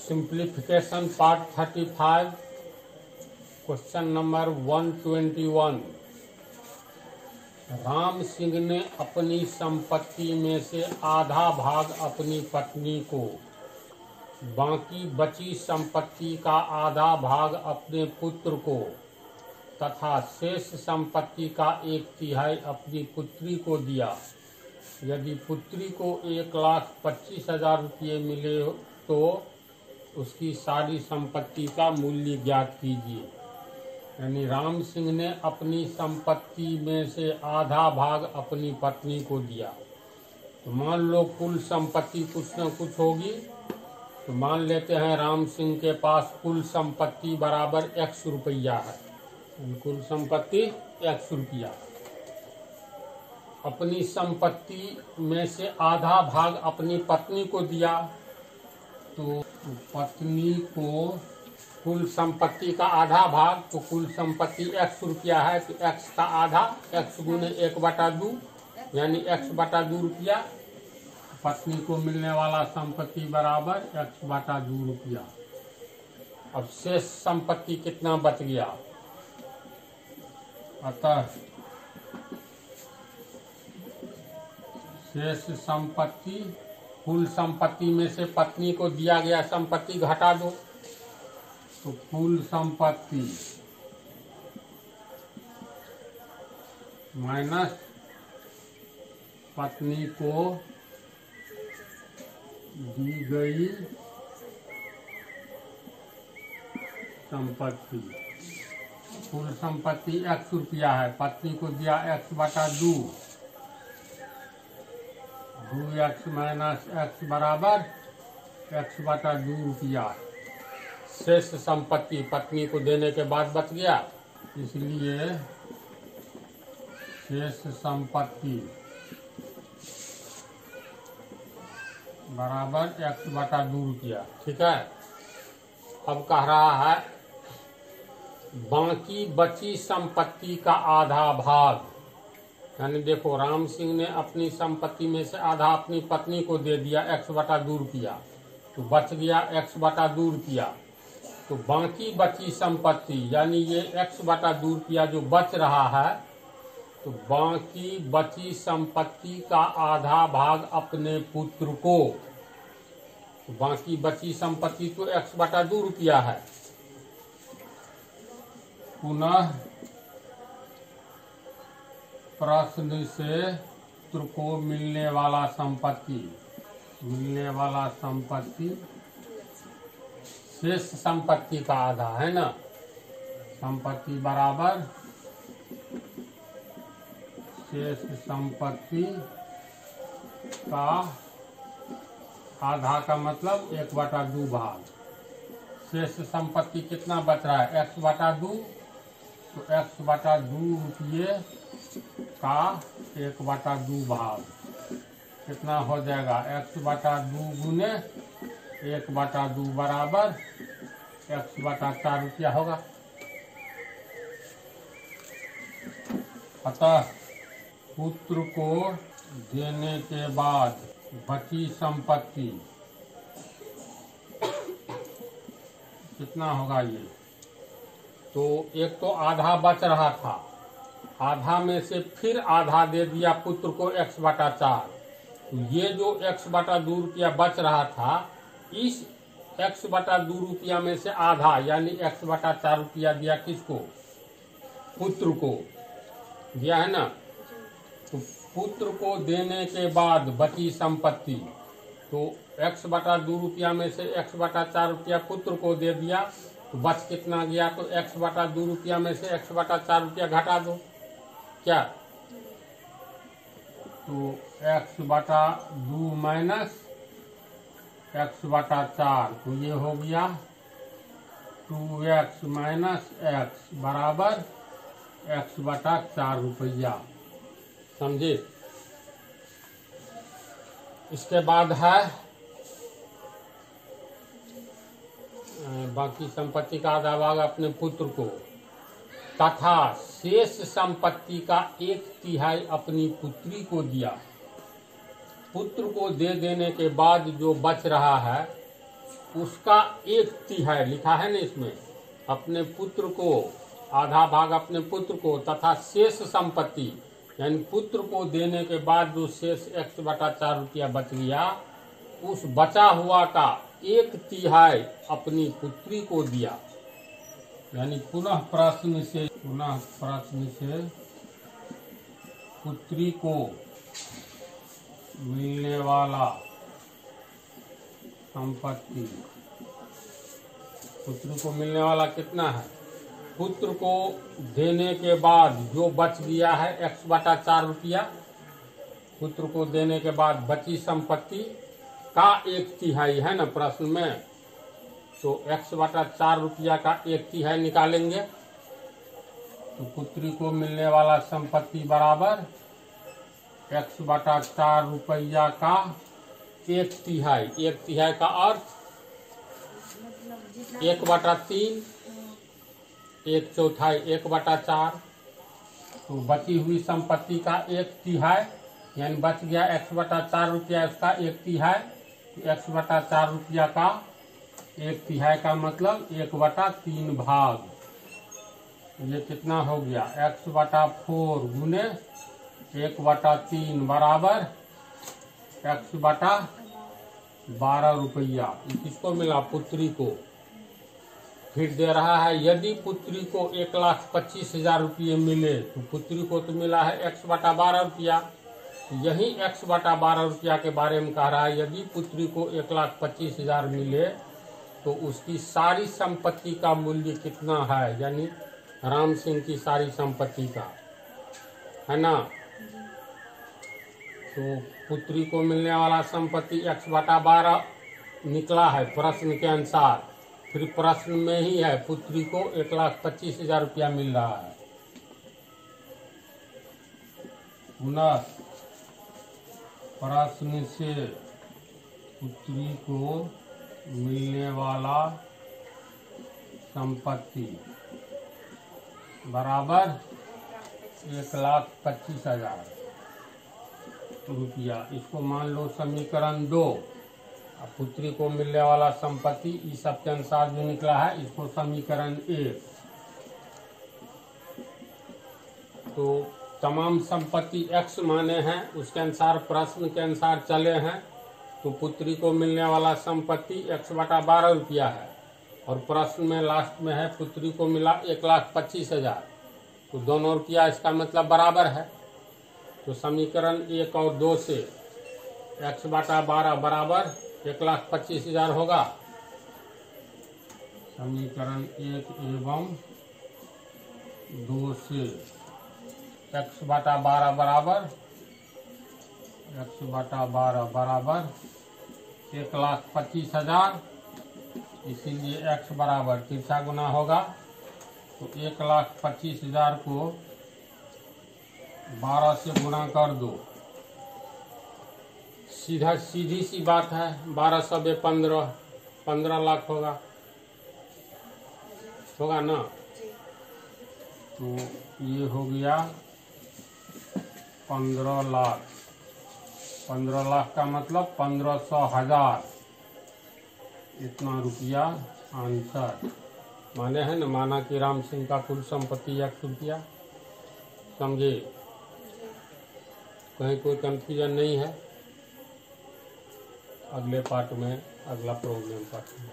Simplification part 35 question number 121। Ram Singh ने अपनी संपत्ति में से आधा भाग अपनी पत्नी को, बाकी बची संपत्ति का आधा भाग अपने पुत्र को तथा शेष संपत्ति का 1/3 अपनी पुत्री को दिया। यदि पुत्री को 1,25,000 रुपये मिले तो उसकी सारी संपत्ति का मूल्य ज्ञात कीजिए। यानी राम सिंह ने अपनी संपत्ति में से आधा भाग अपनी पत्नी को दिया। तो मान लो कुल संपत्ति कुछ न कुछ होगी। तो मान लेते हैं राम सिंह के पास कुल संपत्ति बराबर X रुपया है। कुल संपत्ति X रुपया। अपनी संपत्ति में से आधा भाग अपनी पत्नी को दिया। तो पत्नी को कुल संपत्ति का आधा भाग, तो कुल संपत्ति X रुपया है तो X का आधा, X गुने 1/2 यानी X/2 रुपया। पत्नी को मिलने वाला संपत्ति बराबर X/2 रुपया। अब शेष संपत्ति कितना बच गया? अतः शेष संपत्ति, कुल संपत्ति में से पत्नी को दिया गया संपत्ति घटा दो। तो कुल संपत्ति माइनस पत्नी को दी गई संपत्ति। कुल संपत्ति X रुपया है, पत्नी को दिया X/2। 2x माइनस x बराबर X/2 रुपया। शेष संपत्ति पत्नी को देने के बाद बच गया, इसलिए शेष संपत्ति बराबर X/2 रुपया। ठीक है। अब कह रहा है बाकी बची संपत्ति का आधा भाग। यानी देखो राम सिंह ने अपनी संपत्ति में से आधा अपनी पत्नी को दे दिया X/2 रुपया, तो बच गया X/2 रुपया। तो बाकी बची संपत्ति यानी ये X/2 रुपया जो बच रहा है, तो बाकी बची संपत्ति का आधा भाग अपने पुत्र को। तो बाकी बची संपत्ति तो X/2 रुपया है। पुनः प्रश्न से पुत्र को मिलने वाला संपत्ति शेष संपत्ति का आधा है ना। संपत्ति बराबर शेष संपत्ति का आधा का मतलब 1/2 भाग। शेष संपत्ति कितना बच रहा है? X/2। तो X/2 रुपये का 1/2 भाग कितना हो जाएगा? X/2 गुने 1/2 बराबर X/4 रुपया होगा। अतः पुत्र को देने के बाद बची संपत्ति कितना होगा? ये तो एक तो आधा बच रहा था, आधा में से फिर आधा दे दिया पुत्र को X/4। तो ये जो X/2 रुपया बच रहा था, इस X/2 रुपया में से आधा यानी X/4 रुपया दिया किसको? पुत्र को दिया है ना। तो पुत्र को देने के बाद बची संपत्ति, तो X/2 रुपया में से X/4 रुपया पुत्र को दे दिया, तो बच कितना गया? तो X/2 रुपया में से X/4 रुपया घटा दो। क्या? तो X/2 माइनस X/4, तो ये हो गया 2x माइनस x बराबर X/4 रुपया। समझे? इसके बाद है बाकी संपत्ति का आधा भाग अपने पुत्र को तथा शेष संपत्ति का 1/3 अपनी पुत्री को दिया। पुत्र को दे देने के बाद जो बच रहा है उसका 1/3 लिखा है ना इसमें, अपने पुत्र को, आधा भाग अपने पुत्र को तथा शेष संपत्ति, यानी पुत्र को देने के बाद जो शेष x/4 रुपया बच गया, उस बचा हुआ का 1/3 अपनी पुत्री को दिया। यानी पुनः प्रश्न से पुत्री को मिलने वाला संपत्ति, पुत्र को मिलने वाला कितना है, पुत्र को देने के बाद जो बच गया है x/4 रुपया, पुत्र को देने के बाद बची संपत्ति का 1/3 है ना प्रश्न में, तो x/4 रुपया का 1/3 निकालेंगे तो पुत्री को मिलने वाला संपत्ति बराबर x/4 रुपया का 1/3। 1/3 का अर्थ 1/3, 1/4, 1/4, तो बची हुई संपत्ति का 1/3, यानी बच गया x/4 रुपया, उसका 1/3, तो x/4 रुपया का 1/3 का मतलब 1/3 भाग। ये कितना हो गया, x/4 गुने 1/3 बराबर x/12 रुपया। किसको मिला, पुत्री को। फिर दे रहा है यदि पुत्री को 1,25,000 रुपये मिले, तो पुत्री को तो मिला है x/12 रुपया। यही x/12 रुपया के बारे में कह रहा है, यदि पुत्री को 1,25,000 मिले तो उसकी सारी संपत्ति का मूल्य कितना है, यानी राम सिंह की सारी संपत्ति का, है ना। तो पुत्री को मिलने वाला संपत्ति x/12 निकला है प्रश्न के अनुसार। फिर प्रश्न में ही है पुत्री को 1,25,000 रुपया मिल रहा है। पुनः प्रश्न से पुत्री को मिलने वाला संपत्ति बराबर 1,25,000 रुपया। इसको मान लो समीकरण 2। अब पुत्री को मिलने वाला संपत्ति इस सब के अनुसार जो निकला है, इसको समीकरण 1। तो तमाम संपत्ति x माने हैं, उसके अनुसार प्रश्न के अनुसार चले हैं, तो पुत्री को मिलने वाला संपत्ति x/12 रुपया है, और प्रश्न में लास्ट में है पुत्री को मिला 1,25,000, तो दोनों रुपया इसका मतलब बराबर है। तो समीकरण 1 और 2 से x/12 बराबर 1,25,000 होगा। समीकरण 1 एवं 2 से x/12 बराबर 1,25,000, इसीलिए x बराबर तिरछा गुना होगा, तो 1,25,000 को 12 से गुना कर दो। सीधी सी बात है, 12 सौ 15 लाख होगा ना। तो ये हो गया 15 लाख। 15 लाख का मतलब 1500,000, इतना रुपया आंसर। माने है न, माना कि राम सिंह का कुल संपत्ति 1 रुपया। समझे, कहीं कोई कंफ्यूजन नहीं है। अगले पार्ट में अगला प्रॉब्लम पार्ट में